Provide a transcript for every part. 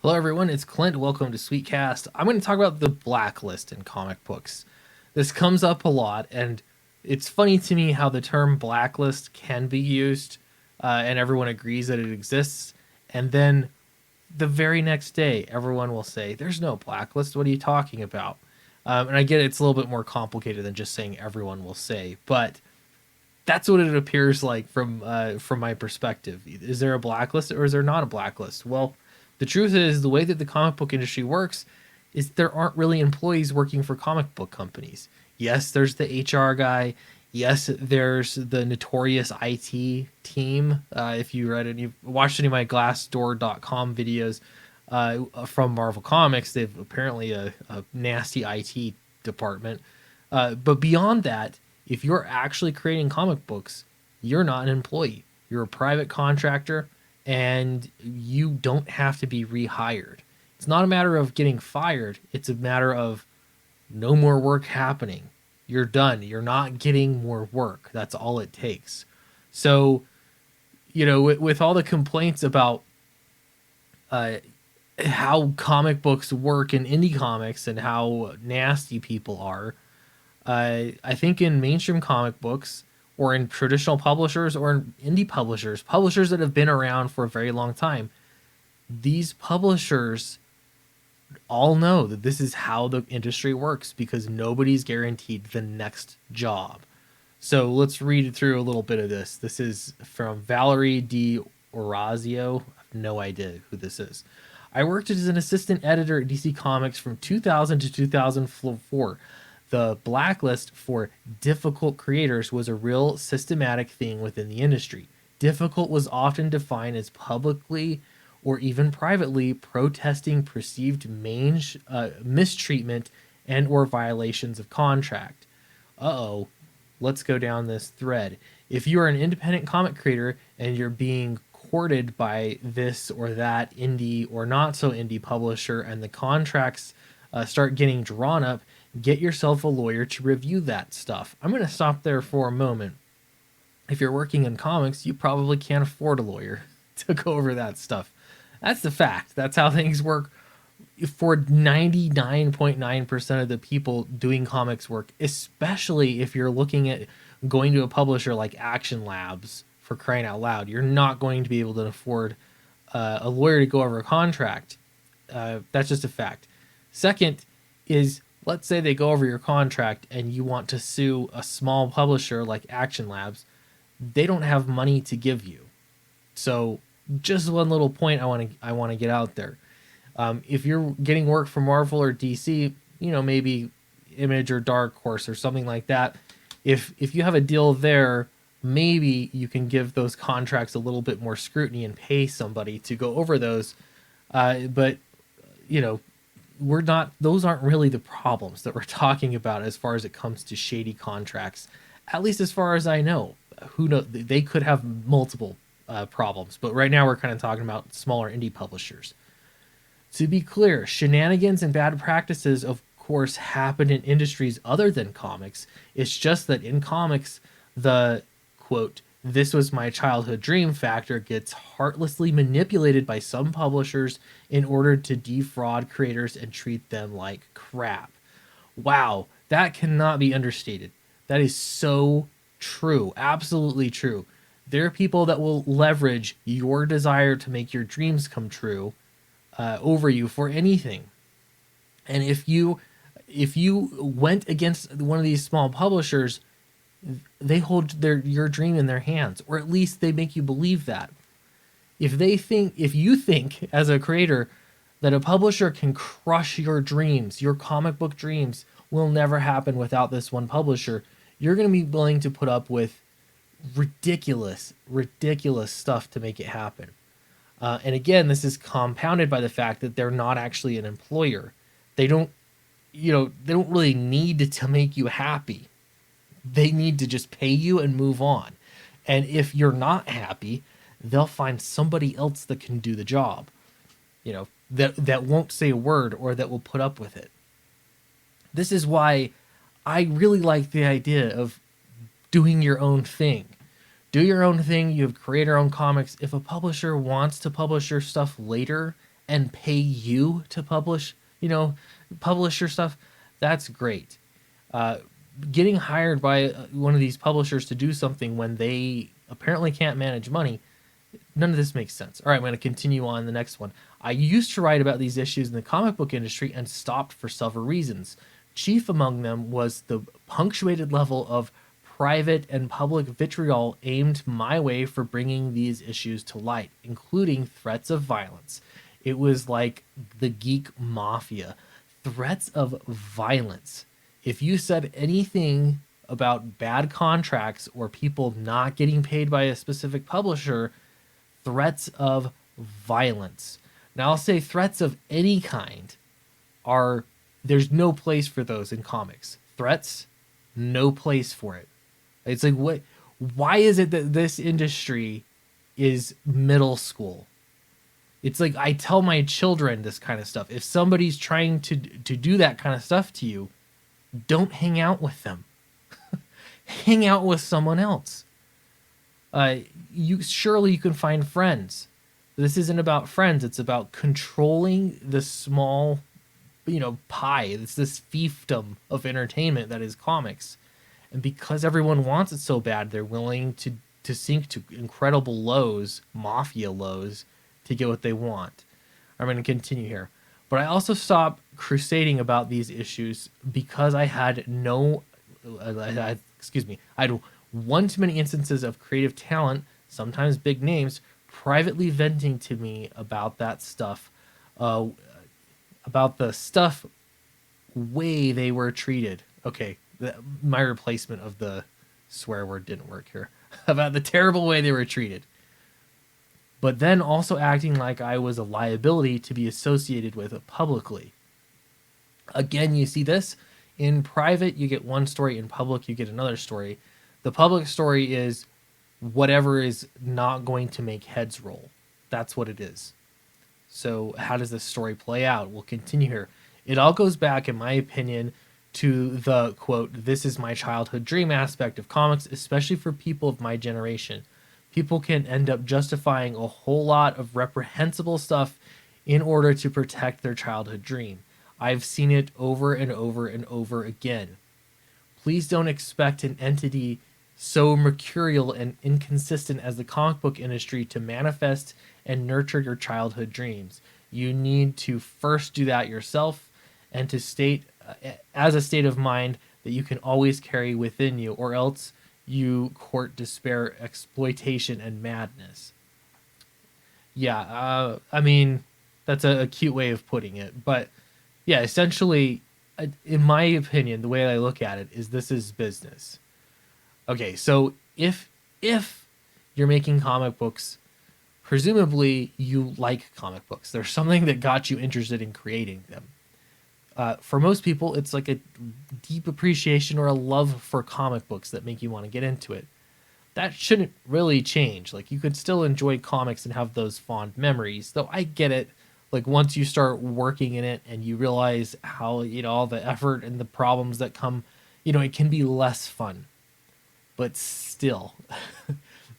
Hello, everyone. It's Clint. Welcome to Sweetcast. I'm going to talk about the Blacklist in comic books. This comes up a lot, and it's funny to me how the term Blacklist can be used, and everyone agrees that it exists. And then the very next day, everyone will say, "There's no Blacklist. What are you talking about?" And I get it's a little bit more complicated than just saying everyone will say, but that's what it appears like from my perspective. Is there a blacklist or is there not a blacklist? Well, the truth is the way that the comic book industry works is there aren't really employees working for comic book companies. Yes, there's the HR guy. Yes, there's the notorious IT team. If you read any, watched any of my Glassdoor.com videos from Marvel Comics, they've apparently a nasty IT department. But beyond that, if you're actually creating comic books, you're not an employee. You're a private contractor and you don't have to be rehired. It's not a matter of getting fired, it's a matter of no more work happening. You're done. You're not getting more work. That's all it takes. So, with all the complaints about how comic books work in indie comics and how nasty people are, I think in mainstream comic books or in traditional publishers or in indie publishers that have been around for a very long time, these publishers all know that this is how the industry works because nobody's guaranteed the next job. So let's read through a little bit of this. This is from Valerie D. Orazio. I have no idea who this is. I worked as an assistant editor at DC Comics from 2000 to 2004. The blacklist for difficult creators was a real systematic thing within the industry. Difficult was often defined as publicly or even privately protesting perceived mistreatment and or violations of contract. Uh-oh, let's go down this thread. If you are an independent comic creator and you're being courted by this or that indie or not so indie publisher and the contracts start getting drawn up, get yourself a lawyer to review that stuff. I'm going to stop there for a moment. If you're working in comics, you probably can't afford a lawyer to go over that stuff. That's the fact. That's how things work for 99.9% of the people doing comics work, especially if you're looking at going to a publisher like Action Labs, for crying out loud. You're not going to be able to afford a lawyer to go over a contract. That's just a fact. Second is, let's say they go over your contract and you want to sue a small publisher like Action Labs. They don't have money to give you. So just one little point I want to get out there. If you're getting work from Marvel or DC, maybe Image or Dark Horse or something like that, if you have a deal there, maybe you can give those contracts a little bit more scrutiny and pay somebody to go over those. But we're not, those aren't really the problems that we're talking about as far as it comes to shady contracts, at least as far as I know. Who knows, they could have multiple problems, but right now we're kind of talking about smaller indie publishers. To be clear, shenanigans and bad practices of course happen in industries other than comics. It's just that in comics the quote, "this was my childhood dream" factor gets heartlessly manipulated by some publishers in order to defraud creators and treat them like crap. Wow, that cannot be understated. That is so true. Absolutely true. There are people that will leverage your desire to make your dreams come true over you for anything. And if you went against one of these small publishers, they hold your dream in their hands, or at least they make you believe that. If you think as a creator that a publisher can crush your dreams, your comic book dreams will never happen without this one publisher, you're going to be willing to put up with ridiculous stuff to make it happen. And again, this is compounded by the fact that they're not actually an employer. They don't really need to make you happy. They need to just pay you and move on. And if you're not happy, they'll find somebody else that can do the job, that won't say a word or that will put up with it. This is why I really like the idea of doing your own thing. Do your own thing. You have create your own comics. If a publisher wants to publish your stuff later and pay you to publish your stuff, that's great. Uh, Getting hired by one of these publishers to do something when they apparently can't manage money, none of this makes sense. All right, I'm going to continue on the next one. I used to write about these issues in the comic book industry and stopped for several reasons. Chief among them was the punctuated level of private and public vitriol aimed my way for bringing these issues to light, including threats of violence. It was like the geek mafia. Threats of violence. If you said anything about bad contracts or people not getting paid by a specific publisher, threats of violence. Now, I'll say threats of any kind are, there's no place for those in comics. Threats, no place for it. It's like, what? Why is it that this industry is middle school? It's like I tell my children this kind of stuff. If somebody's trying to do that kind of stuff to you, don't hang out with them. Hang out with someone else. You can find friends. This isn't about friends. It's about controlling the small, pie. It's this fiefdom of entertainment that is comics, and because everyone wants it so bad, they're willing to sink to incredible lows, mafia lows, to get what they want. I'm going to continue here. But I also stopped crusading about these issues because I had I had one too many instances of creative talent, sometimes big names, privately venting to me about that stuff, about the stuff way they were treated. Okay, my replacement of the swear word didn't work here. About the terrible way they were treated. But then also acting like I was a liability to be associated with publicly. Again, you see this. In private, you get one story. In public, you get another story. The public story is whatever is not going to make heads roll. That's what it is. So how does this story play out? We'll continue here. It all goes back, in my opinion, to the, quote, "this is my childhood dream" aspect of comics, especially for people of my generation. People can end up justifying a whole lot of reprehensible stuff in order to protect their childhood dream. I've seen it over and over and over again. Please don't expect an entity so mercurial and inconsistent as the comic book industry to manifest and nurture your childhood dreams. You need to first do that yourself, and to state as a state of mind that you can always carry within you, or else you court despair, exploitation, and madness. Yeah, I mean, that's a cute way of putting it. But yeah, essentially, in my opinion, the way I look at it is this is business. Okay, so if you're making comic books, presumably you like comic books. There's something that got you interested in creating them. For most people, it's like a deep appreciation or a love for comic books that make you want to get into it. That shouldn't really change. Like, you could still enjoy comics and have those fond memories, though I get it. Like, once you start working in it and you realize how, all the effort and the problems that come, it can be less fun. But still,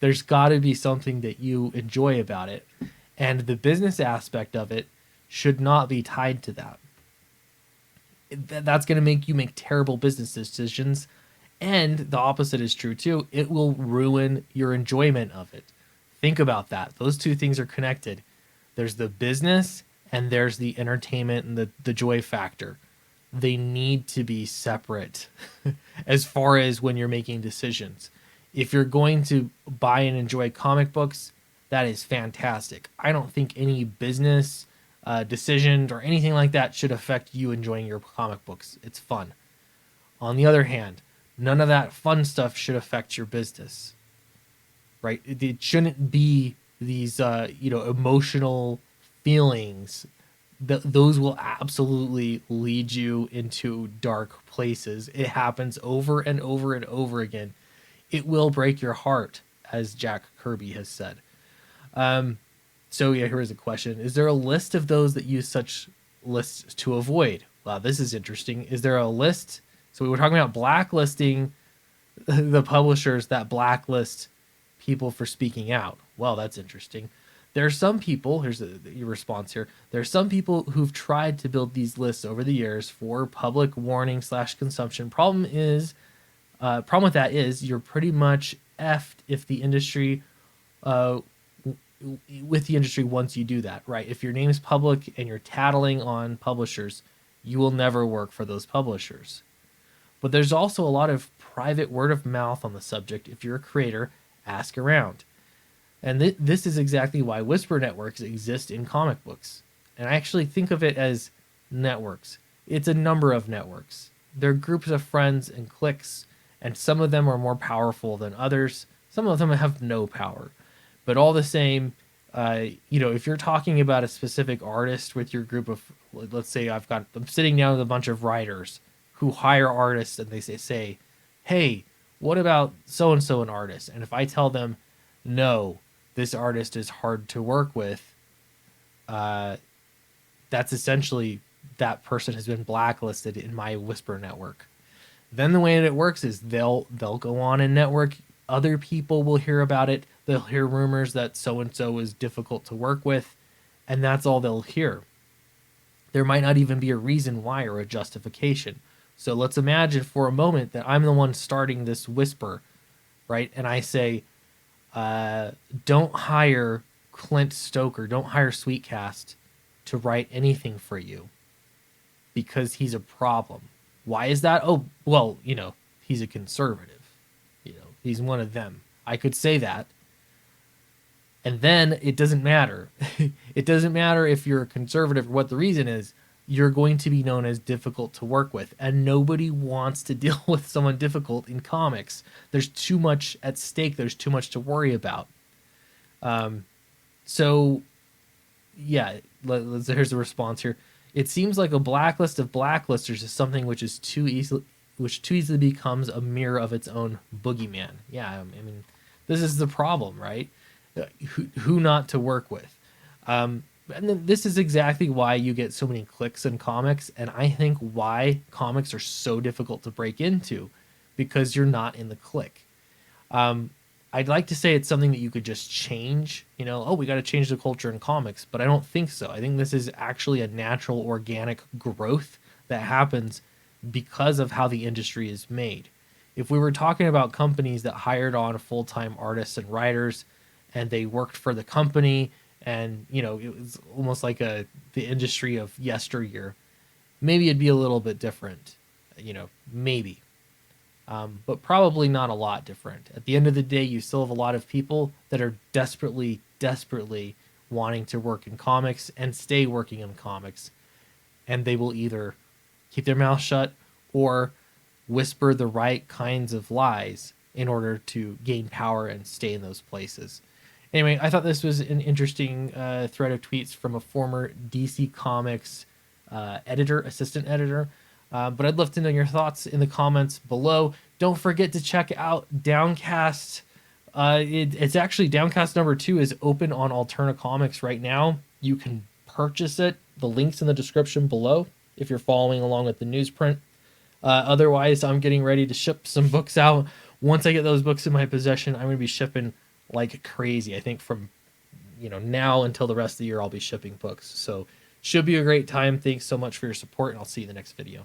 there's got to be something that you enjoy about it. And the business aspect of it should not be tied to that. That's going to make you make terrible business decisions. And the opposite is true too. It will ruin your enjoyment of it. Think about that. Those two things are connected. There's the business and there's the entertainment and the joy factor. They need to be separate as far as when you're making decisions. If you're going to buy and enjoy comic books, that is fantastic. I don't think any business decisions or anything like that should affect you enjoying your comic books. It's fun. On the other hand, none of that fun stuff should affect your business, right? It shouldn't be these, emotional feelings. Those will absolutely lead you into dark places. It happens over and over and over again. It will break your heart, as Jack Kirby has said. So yeah, here is a question. Is there a list of those that use such lists to avoid? Wow, this is interesting. Is there a list? So we were talking about blacklisting the publishers that blacklist people for speaking out. Well, that's interesting. There are some people, here's your response here. There are some people who've tried to build these lists over the years for public warning slash consumption. Problem with that is you're pretty much effed if the industry, uh, with the industry once you do that, right? If your name's public and you're tattling on publishers, you will never work for those publishers. But there's also a lot of private word of mouth on the subject. If you're a creator, ask around. And this is exactly why whisper networks exist in comic books. And I actually think of it as networks. It's a number of networks. They're groups of friends and cliques, and some of them are more powerful than others. Some of them have no power. But all the same, if you're talking about a specific artist with your group of, let's say I'm sitting down with a bunch of writers who hire artists, and they say, hey, what about so-and-so an artist? And if I tell them, no, this artist is hard to work with, that's essentially that person has been blacklisted in my whisper network. Then the way that it works is they'll go on and network. Other people will hear about it. They'll hear rumors that so-and-so is difficult to work with, and that's all they'll hear. There might not even be a reason why or a justification. So let's imagine for a moment that I'm the one starting this whisper, right? And I say, don't hire Clint Stoker, don't hire Sweetcast to write anything for you because he's a problem. Why is that? Oh, well, he's a conservative. He's one of them. I could say that. And then it doesn't matter. It doesn't matter if you're a conservative or what the reason is. You're going to be known as difficult to work with. And nobody wants to deal with someone difficult in comics. There's too much at stake. There's too much to worry about. So, yeah, here's the response here. It seems like a blacklist of blacklisters is something which too easily becomes a mirror of its own boogeyman. Yeah, I mean, this is the problem, right? Who not to work with. And then this is exactly why you get so many clicks in comics, and I think why comics are so difficult to break into, because you're not in the clique. I'd like to say it's something that you could just change, we got to change the culture in comics, but I don't think so. I think this is actually a natural, organic growth that happens because of how the industry is made. If we were talking about companies that hired on full-time artists and writers, and they worked for the company, and it was almost like the industry of yesteryear, maybe it'd be a little bit different, maybe. But probably not a lot different. At the end of the day, you still have a lot of people that are desperately wanting to work in comics and stay working in comics, and they will either keep their mouth shut or whisper the right kinds of lies in order to gain power and stay in those places. Anyway, I thought this was an interesting thread of tweets from a former DC Comics assistant editor. But I'd love to know your thoughts in the comments below. Don't forget to check out Downcast. It's actually Downcast number 2 is open on Alterna Comics right now. You can purchase it. The link's in the description below if you're following along with the newsprint. Otherwise, I'm getting ready to ship some books out. Once I get those books in my possession, I'm going to be shipping like crazy. I think from now until the rest of the year, I'll be shipping books. So should be a great time. Thanks so much for your support, and I'll see you in the next video.